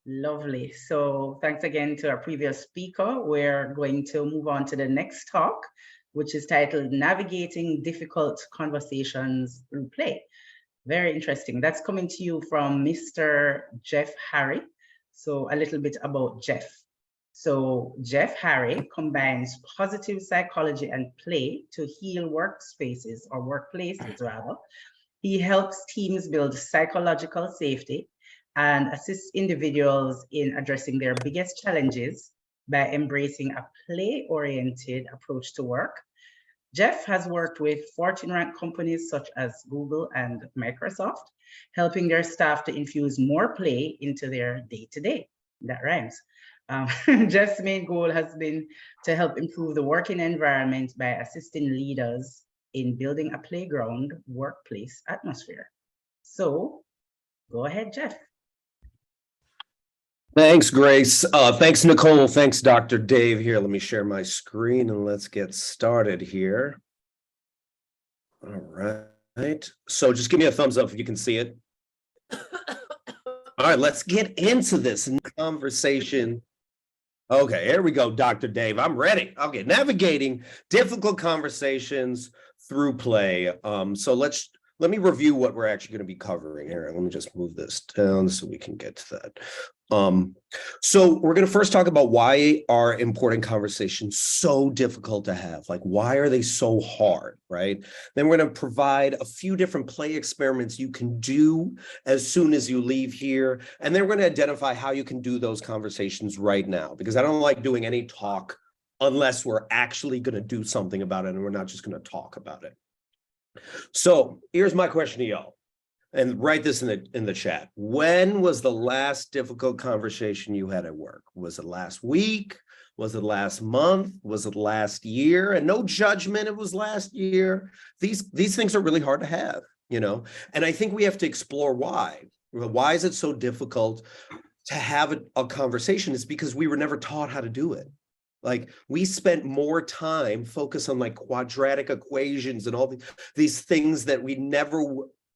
Lovely. So thanks again to our previous speaker. We're going to move on to the next talk, which is titled Navigating Difficult Conversations Through Play. Very interesting. That's coming to you from Mr. Jeff Harry. So a little bit about Jeff. So Jeff Harry combines positive psychology and play to heal workspaces or workplaces rather. He helps teams build psychological safety and assists individuals in addressing their biggest challenges by embracing a play-oriented approach to work. Jeff has worked with Fortune-ranked companies such as Google and Microsoft, helping their staff to infuse more play into their day-to-day. That rhymes. Jeff's main goal has been to help improve the working environment by assisting leaders in building a playground workplace atmosphere. So go ahead, Jeff. Thanks, Grace. Thanks, Nicole. Thanks, Dr. Dave. Here, let me share my screen and let's get started here. All right. So just give me a thumbs up if you can see it. All right, let's get into this conversation. Okay, here we go, Dr. Dave. I'm ready. Okay, navigating difficult conversations through play. So let me review what we're actually going to be covering here. Let me just move this down so we can get to that. So we're going to first talk about why are important conversations so difficult to have? Like, why are they so hard, right? Then we're going to provide a few different play experiments you can do as soon as you leave here. And then we're going to identify how you can do those conversations right now, because I don't like doing any talk unless we're actually going to do something about it and we're not just going to talk about it. So here's my question to y'all, and write this in the chat. When was the last difficult conversation you had at work? Was it last week? Was it last month? Was it last year? And no judgment, it was last year. These things are really hard to have, you know? And I think we have to explore why. Why is it so difficult to have a conversation? It's because we were never taught how to do it. Like, we spent more time focused on like quadratic equations and all these things that we never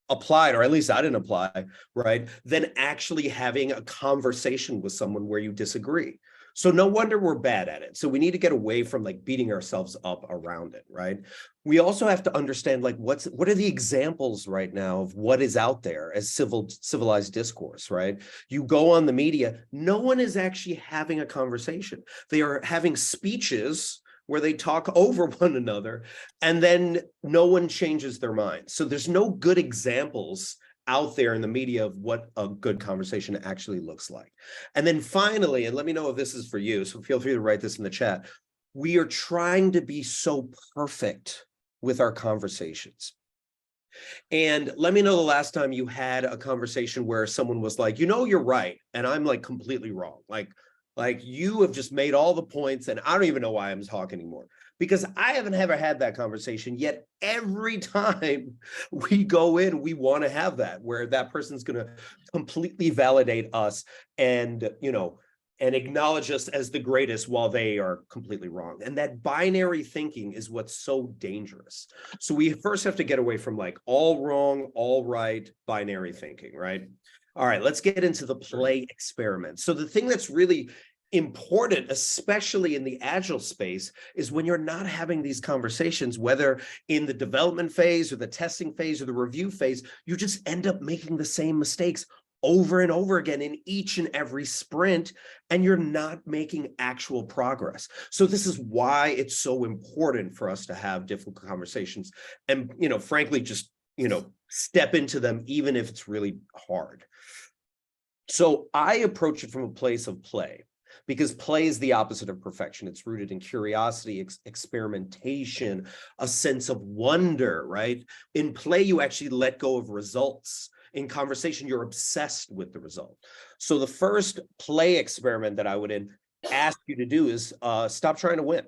applied, or at least I didn't apply, right? Than actually having a conversation with someone where you disagree. So no wonder we're bad at it. So we need to get away from like beating ourselves up around it, right? We also have to understand like what are the examples right now of what is out there as civilized discourse, right? You go on the media, no one is actually having a conversation. They are having speeches where they talk over one another and then no one changes their mind. So there's no good examples out there in the media of what a good conversation actually looks like. And then finally, and let me know if this is for you, so feel free to write this in the chat, we are trying to be so perfect with our conversations. And let me know the last time you had a conversation where someone was like, you know, you're right, and I'm like completely wrong. Like you have just made all the points and I don't even know why I'm talking anymore. Because I haven't ever had that conversation, yet every time we go in, we want to have that, where that person's going to completely validate us and, you know, and acknowledge us as the greatest while they are completely wrong. And that binary thinking is what's so dangerous. So we first have to get away from like all wrong, all right, binary thinking, right? All right, let's get into the play experiment. So the thing that's really important, especially in the Agile space, is when you're not having these conversations, whether in the development phase or the testing phase or the review phase, you just end up making the same mistakes over and over again in each and every sprint, and you're not making actual progress. So this is why it's so important for us to have difficult conversations and, you know, frankly, just, you know, step into them, even if it's really hard. So I approach it from a place of play, because play is the opposite of perfection. It's rooted in curiosity, experimentation, a sense of wonder, right? In play, you actually let go of results. In conversation, you're obsessed with the result. So the first play experiment that I would ask you to do is stop trying to win.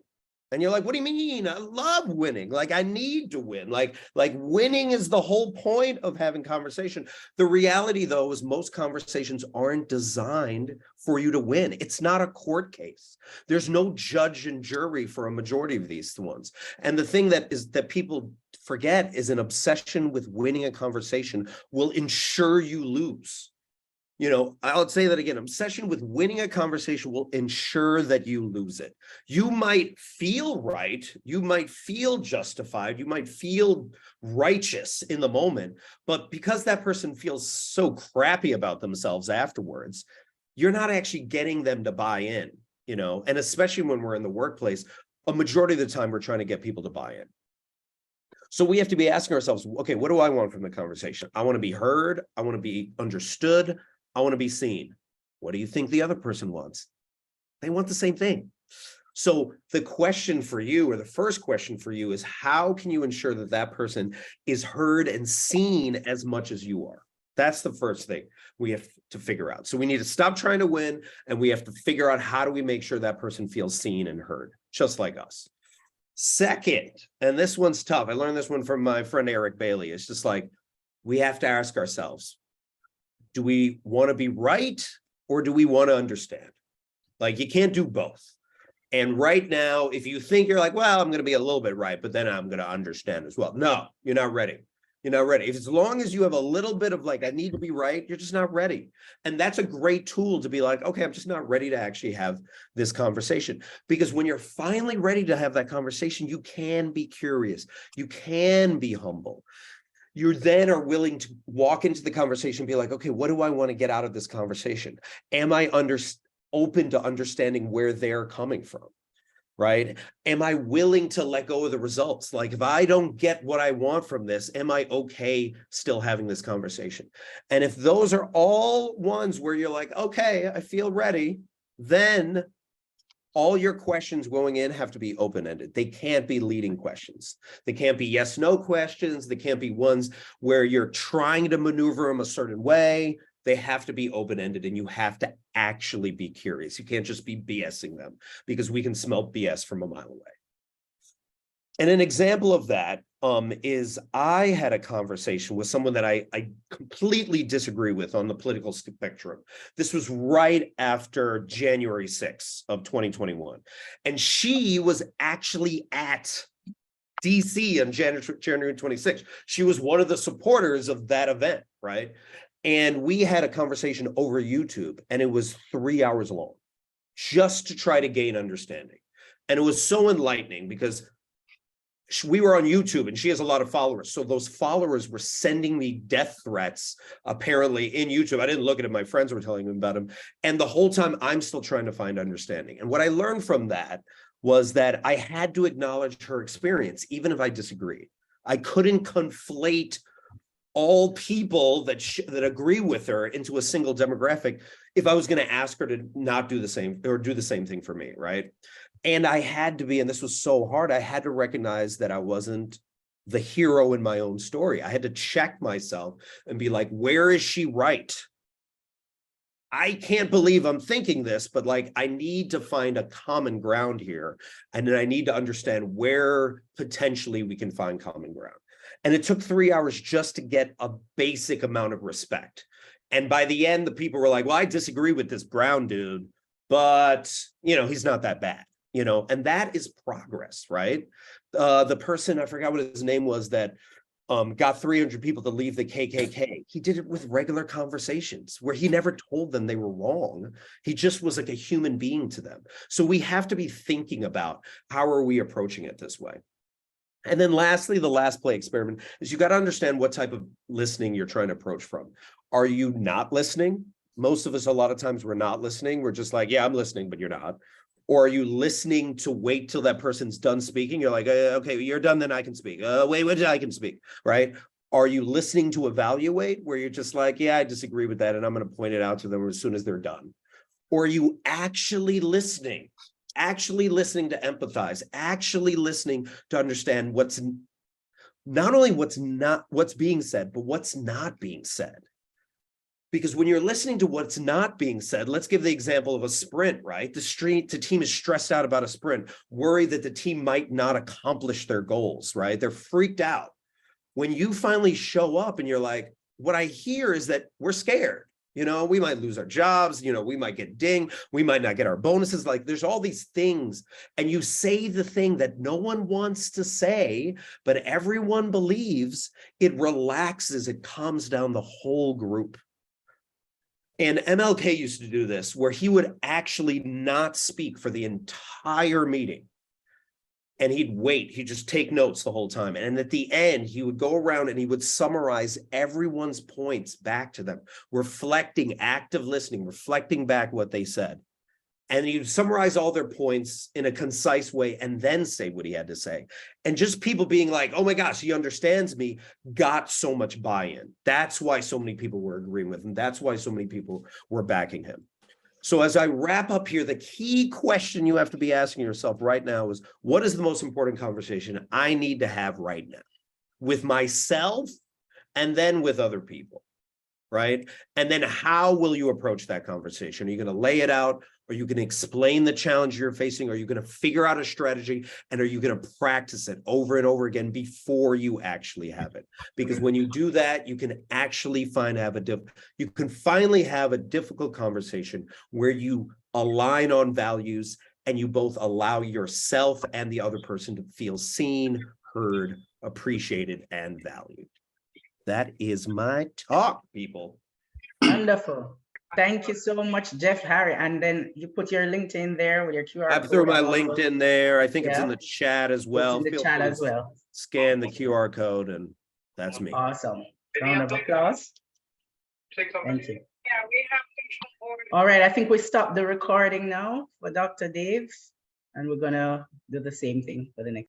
And you're like, what do you mean? I love winning. Like, I need to win. Like winning is the whole point of having conversation. The reality, though, is most conversations aren't designed for you to win. It's not a court case. There's no judge and jury for a majority of these ones. And the thing that people forget is an obsession with winning a conversation will ensure you lose. I'll say that again. Obsession with winning a conversation will ensure that you lose it. You might feel right. You might feel justified. You might feel righteous in the moment. But because that person feels so crappy about themselves afterwards, you're not actually getting them to buy in, and especially when we're in the workplace, a majority of the time we're trying to get people to buy in. So we have to be asking ourselves, okay, what do I want from the conversation? I want to be heard. I want to be understood. I want to be seen. What do you think the other person wants? They want the same thing. So the question for you, or the first question for you, is how can you ensure that that person is heard and seen as much as you are? That's the first thing we have to figure out. So we need to stop trying to win, and we have to figure out how do we make sure that person feels seen and heard, just like us. Second, and this one's tough. I learned this one from my friend Eric Bailey. It's just like, we have to ask ourselves, do we want to be right, or do we want to understand? Like, you can't do both. And right now, if you think you're like, well, I'm going to be a little bit right, but then I'm going to understand as well. No, you're not ready. You're not ready. If as long as you have a little bit of like, I need to be right, you're just not ready. And that's a great tool to be like, okay, I'm just not ready to actually have this conversation. Because when you're finally ready to have that conversation, you can be curious. You can be humble. You then are willing to walk into the conversation and be like, okay, what do I want to get out of this conversation? Am I open to understanding where they're coming from? Right? Am I willing to let go of the results? Like, if I don't get what I want from this, am I okay still having this conversation? And if those are all ones where you're like, okay, I feel ready, then all your questions going in have to be open-ended. They can't be leading questions. They can't be yes/no questions. They can't be ones where you're trying to maneuver them a certain way. They have to be open-ended, and you have to actually be curious. You can't just be BSing them, because we can smell BS from a mile away. And an example of that is I had a conversation with someone that I completely disagree with on the political spectrum. This was right after January 6th of 2021. And she was actually at DC on January 26th. She was one of the supporters of that event, right? And we had a conversation over YouTube, and it was 3 hours long, just to try to gain understanding. And it was so enlightening because we were on YouTube, and she has a lot of followers. So those followers were sending me death threats, apparently, in YouTube. I didn't look at it. My friends were telling me about them. And the whole time I'm still trying to find understanding. And what I learned from that was that I had to acknowledge her experience, even if I disagreed. I couldn't conflate all people that agree with her into a single demographic if I was going to ask her to not do the same, or do the same thing for me, right? And I had to be, and this was so hard, I had to recognize that I wasn't the hero in my own story. I had to check myself and be like, where is she right? I can't believe I'm thinking this, but like, I need to find a common ground here. And then I need to understand where potentially we can find common ground. And it took 3 hours just to get a basic amount of respect. And by the end, the people were like, well, I disagree with this Brown dude, but, he's not that bad, and that is progress, right? The person, I forgot what his name was, that got 300 people to leave the KKK. He did it with regular conversations where he never told them they were wrong. He just was like a human being to them. So we have to be thinking about, how are we approaching it this way? And then lastly, the last play experiment is you got to understand what type of listening you're trying to approach from. Are you not listening? Most of us, a lot of times, we're not listening. We're just like, yeah, I'm listening, but you're not. Or are you listening to wait till that person's done speaking? You're like, okay, you're done, then I can speak. Wait, I can speak, right? Are you listening to evaluate, where you're just like, yeah, I disagree with that, and I'm going to point it out to them as soon as they're done? Or are you actually listening to empathize, actually listening to understand what's not only what's being said, but what's not being said? Because when you're listening to what's not being said, let's give the example of a sprint, right? The team is stressed out about a sprint, worried that the team might not accomplish their goals, right? They're freaked out. When you finally show up and you're like, what I hear is that we're scared. We might lose our jobs, we might get dinged, we might not get our bonuses. Like, there's all these things. And you say the thing that no one wants to say, but everyone believes. It relaxes, it calms down the whole group. And MLK used to do this, where he would actually not speak for the entire meeting. And he'd wait, he'd just take notes the whole time. And at the end, he would go around and he would summarize everyone's points back to them, reflecting, active listening, reflecting back what they said. And he'd summarize all their points in a concise way and then say what he had to say. And just people being like, oh my gosh, he understands me, got so much buy-in. That's why so many people were agreeing with him. That's why so many people were backing him. So as I wrap up here, the key question you have to be asking yourself right now is, what is the most important conversation I need to have right now with myself and then with other people, right? And then how will you approach that conversation? Are you going to lay it out? Are you going to explain the challenge you're facing? Are you going to figure out a strategy? And are you going to practice it over and over again before you actually have it? Because when you do that, you can actually you can finally have a difficult conversation where you align on values and you both allow yourself and the other person to feel seen, heard, appreciated, and valued. That is my talk, people. Wonderful. Thank you so much, Jeff Harry. And then you put your LinkedIn there with your QR code. I threw my LinkedIn there. I think it's Yeah. in the chat as well. It's in the chat as well. Scan the QR code, and that's me. Awesome. Round of applause. Thank you. All right, I think we stop the recording now for Dr. Dave, and we're gonna do the same thing for the next.